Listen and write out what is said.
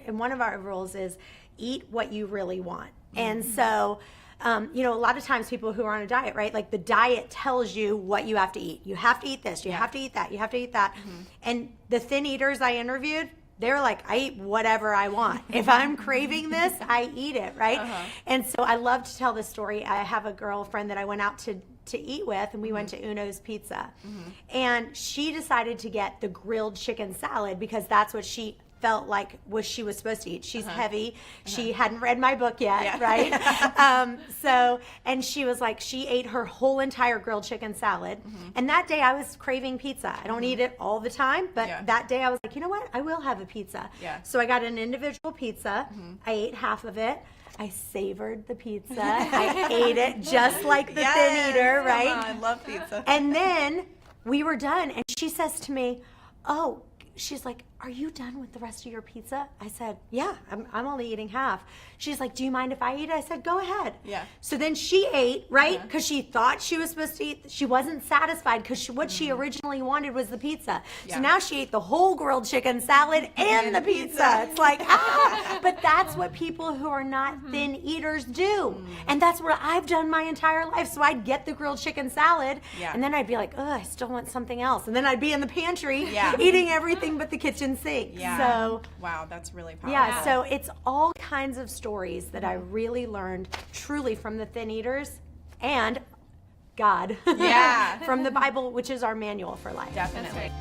and one of our rules is eat what you really want. And so, you know, a lot of times people who are on a diet, right? Like the diet tells you what you have to eat. You have to eat this. You have to eat that. You have to eat that. And the thin eaters I interviewed, they were like, I eat whatever I want. If I'm craving this, I eat it, right? And so I love to tell this story. I have a girlfriend that I went out to eat with, and we went to Uno's Pizza. And she decided to get the grilled chicken salad because that's what she felt like she was supposed to eat. She's heavy. She hadn't read my book yet, right? And she was like, she ate her whole entire grilled chicken salad. And that day I was craving pizza. I don't eat it all the time, but that day I was like, you know what? I will have a pizza. So I got an individual pizza. I ate half of it. I savored the pizza. I ate it just like the thin eater, right? I love pizza. And then we were done, and she says to me, oh, she's like, are you done with the rest of your pizza? I said, yeah, I'm only eating half. She's like, do you mind if I eat it? I said, go ahead. So then she ate, right? Because she thought she was supposed to eat. She wasn't satisfied because what she originally wanted was the pizza. So now she ate the whole grilled chicken salad and the pizza. It's like, but that's what people who are not thin eaters do. And that's what I've done my entire life. So I'd get the grilled chicken salad and then I'd be like, oh, I still want something else. And then I'd be in the pantry eating everything but the kitchen sink. So wow, that's really powerful. Yeah, so it's all kinds of stories that I really learned truly from the thin eaters and God. From the Bible, which is our manual for life. Definitely.